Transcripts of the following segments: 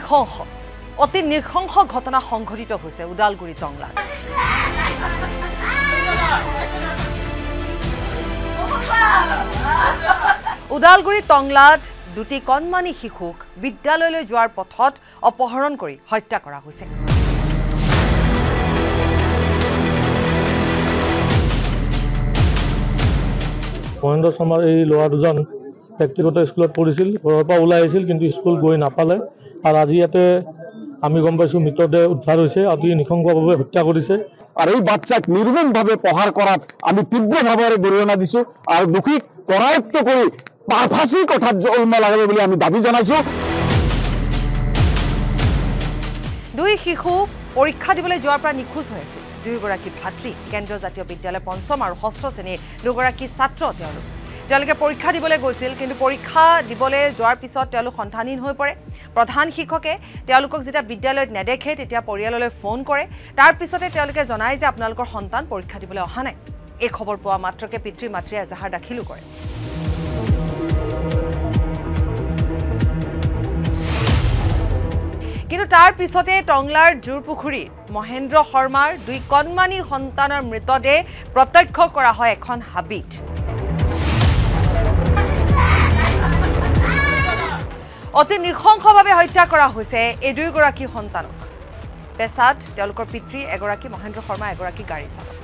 নৃশংস অতি নৃশংস ঘটনা সংঘটিত হৈছে ওদালগুৰি টংলাত ওদালগুৰি টংলাত দুটি কণমানি শিশুক বিদ্যালয়লৈ যোৱাৰ পথত অপহৰণ কৰি হত্যা কৰা হৈছে মহেন্দ্ৰ শৰ্মাৰ এই ল'ৰা দুজন ব্যক্তিগত স্কুলত পঢ়িছিল ঘৰৰ পৰা ওলাই আহিছিল কিন্তু স্কুল গৈ নাপালে আৰু আজি ইয়াতে আমি গম পাইছোঁ মৃতদেহ উদ্ধাৰ হৈছে অতি নৃশংসভাৱে হত্যা কৰিছে আৰ এই বাচ্চাক নিৰ্মমভাবে প্ৰহাৰ কৰাৰ আমি তীব্ৰভাবে গৰিহণা দিছো আৰ দোষীক কৰায়ত্ব কৰি ফাঁসি কথাত জলমা লাগাবে বলে আমি দাবি জানাইছো দুই শিশু পৰীক্ষা দিবলৈ যোৱাৰ পৰা নিখোজ হৈ আছিল দুইগৰাকী ভাতৃ কেন্দ্ৰীয় জাতীয় বিদ্যালয় পঞ্চম আৰু ষষ্ঠ শ্ৰেণীৰ দুগৰাকী ছাত্ৰ তেওঁলোকে পৰীক্ষা দিবলৈ গৈছিল কিন্তু পৰীক্ষা দিবলৈ যোৱাৰ পিছত তেওঁলোক সন্ধানহীন হৈ পৰে প্ৰধান শিক্ষকে তেওঁলোকক যেতিয়া বিদ্যালয়ত নেদেখে তেতিয়া পৰিয়াললৈ ফোন কৰে তাৰ পিছতে তেওঁলোকে জনায় যে আপোনালোকৰ সন্তান পৰীক্ষা দিবলৈ অহা নাই এই খবৰ পোৱা মাত্ৰকে পিতৃ মাতৃয়ে এজাহাৰ দাখিলো কৰে কিন্তু তাৰ পিছতে টংলাৰ জুৰপুখুৰী মহেন্দ্ৰ শৰ্মাৰ দুই কণমানি সন্তানৰ মৃতদেহ প্ৰত্যক্ষ কৰা হয় এখন হাবিত অতি নৃশংসভাৱে হত্যা কৰা হৈছে এই দুইগৰাকী সন্তানক পেছাত তেওঁলোকৰ পিতৃ এগৰাকী মহেন্দ্ৰ শৰ্মা এগৰাকী গাড়ী চালক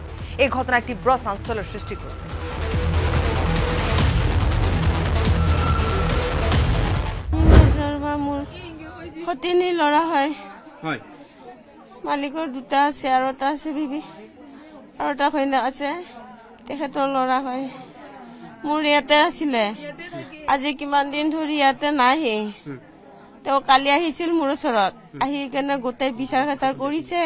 এই ঘটনাই তীব্ৰ চাঞ্চল্যৰ সৃষ্টি কৰিছে সতিনী ল'ৰা হয় মালিকৰ দুটা আছে আৰু এটা আছে বিবি আৰু এটা কন্যা আছে তেখেতৰ ল'ৰা হয় মোৰ ইয়াতে আছিলে আজি কিমান দিন ধৰি ইয়াতে নাহি তেওঁ কালি আহিছিল মোৰ ওচৰত আহি কেনে গোটেই বিচাৰ খাচাৰ কৰিছে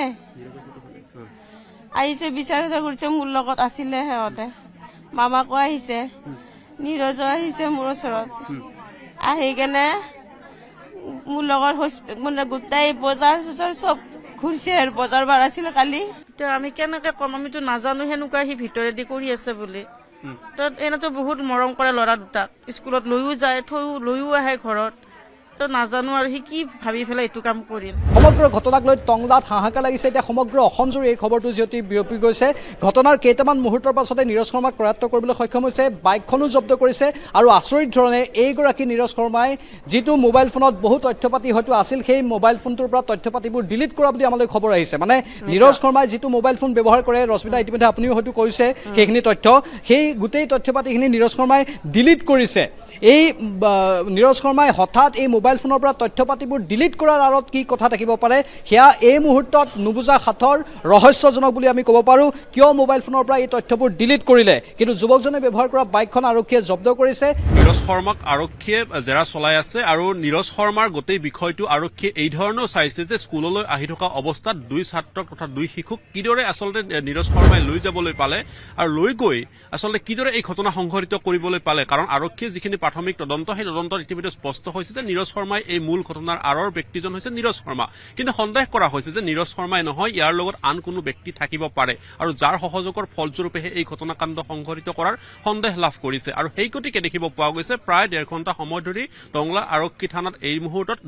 আহিছে বিচাৰ খাচাৰ কৰিছে মোৰ লগত আছিলে সিহঁতে মামাকো আহিছে নীৰজো আহিছে মোৰ ওচৰত আহি কেনে মোৰ লগত মানে গোটেই বজাৰ চজাৰ চব ঘূৰিছে আৰু বজাৰ বাৰ আছিলে কালি আমি কেনেকে কম আমিতো নাজানো সেনেকুৱা সি ভিতৰেদি কৰি আছে বুলি তো এনেতো বহুত মৰম কৰে ল'ৰা দুটাক স্কুলত লৈও যায় থৈও লৈও আহে ঘৰত তো নাজানো আৰু সি কি ভাবি পেলাই এইটো কাম কৰিল সমগ্ৰ ঘটনাক লৈ টংলাত হাহাকাৰ লাগিছে এতিয়া সমগ্ৰ অসমজুৰি এই খবৰটো যিহেতু বিয়পি গৈছে ঘটনাৰ কেইটামান মুহূৰ্তৰ পাছতে নীৰজ শৰ্মাক কৰায়ত্ব কৰিবলৈ সক্ষম হৈছে বাইকখনো জব্দ কৰিছে আৰু আচৰিত ধৰণে এইগৰাকী নীৰজ শৰ্মাই যিটো মোবাইল ফোনত বহু তথ্য পাতি হয়তো আছিল সেই মোবাইল ফোনটোৰ পৰা তথ্য পাতিবোৰ ডিলিট কৰা বুলি আমালৈ খবৰ আহিছে মানে নীৰজ শৰ্মাই যিটো মোবাইল ফোন ব্যৱহাৰ কৰে ৰশ্মিতা ইতিমধ্যে আপুনিও হয়তো কৈছে সেইখিনি তথ্য সেই গোটেই তথ্য পাতিখিনি নীৰজ শৰ্মাই ডিলিট কৰিছে এই নীৰজ শৰ্মাই হঠাৎ এই মোবাইল ফোনৰ পৰা তথ্য পাতিবোৰ ডিলিট কৰাৰ আঁৰত কি কথা থাকিব পাৰে সেয়া এই মুহূৰ্তত নুবুজা সাঁথৰ ৰহস্যজনক বুলি আমি ক'ব পাৰোঁ কিয় মোবাইল ফোনৰ পৰা এই তথ্যবোৰ ডিলিট কৰিলে কিন্তু যুৱকজনে ব্যৱহাৰ কৰা বাইকখন আৰক্ষীয়ে জব্দ কৰিছে নীৰজ শৰ্মাক আৰক্ষীয়ে জেৰা চলাই আছে আৰু নীৰজ শৰ্মাৰ গোটেই বিষয়টো আৰক্ষীয়ে এই ধৰণেও চাইছে যে স্কুললৈ আহি থকা অৱস্থাত দুই ছাত্ৰক তথা দুই শিশুক কিদৰে আচলতে নীৰজ শৰ্মাই লৈ যাবলৈ পালে আৰু লৈ গৈ আচলতে কিদৰে এই ঘটনা সংঘটিত কৰিবলৈ পালে কাৰণ আৰক্ষীয়ে যিখিনি প্ৰাথমিক তদন্ত সেই তদন্তৰ ইতিমধ্যে স্পষ্ট হৈছে যে নীৰজ শৰ্মাই এই মূল ঘটনাৰ আঁৰৰ ব্যক্তিজন হৈছে নীৰজ শৰ্মা কিন্তু সন্দেহ কৰা হৈছে যে নীৰজ শৰ্মাই নহয় ইয়াৰ লগত আন কোনো ব্যক্তি থাকিব পাৰে আৰু যাৰ সহযোগৰ ফলস্বৰূপেহে এই ঘটনাকাণ্ড সংঘটিত কৰাৰ সন্দেহ লাভ কৰিছে আৰু সেই গতিকে দেখিব পোৱা গৈছে প্ৰায় 1.5 ঘণ্টা সময় ধৰি টংলা আৰক্ষী থানাত এই মুহূৰ্তত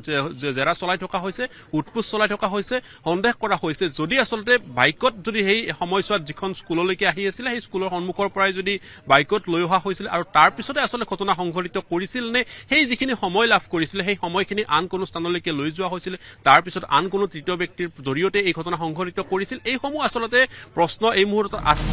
জেৰা চলাই থকা হৈছে উৎপোচ চলাই থকা হৈছে সন্দেহ কৰা হৈছে যদি আচলতে বাইকত যদি সেই সময়ছোৱাত যিখন স্কুললৈকে আহি আছিল সেই স্কুলৰ সন্মুখৰ পৰাই যদি বাইকত লৈ অহা হৈছিল আৰু তাৰ পিছতে আচলতে ঘটনা সংঘটিত কৰিছিল নে সেই যিখিনি সময় লাভ কৰিছিল সেই সময়খিনি আন কোনো স্থানলৈকে লৈ যোৱা হৈছিল তাৰ পিছত আন কোনো তৃতীয় ব্যক্তিৰ জৰিয়তে এই ঘটনা সংঘটিত কৰিছিল এই সমূহ আচলতে প্ৰশ্ন এই মুহূৰ্তত আছে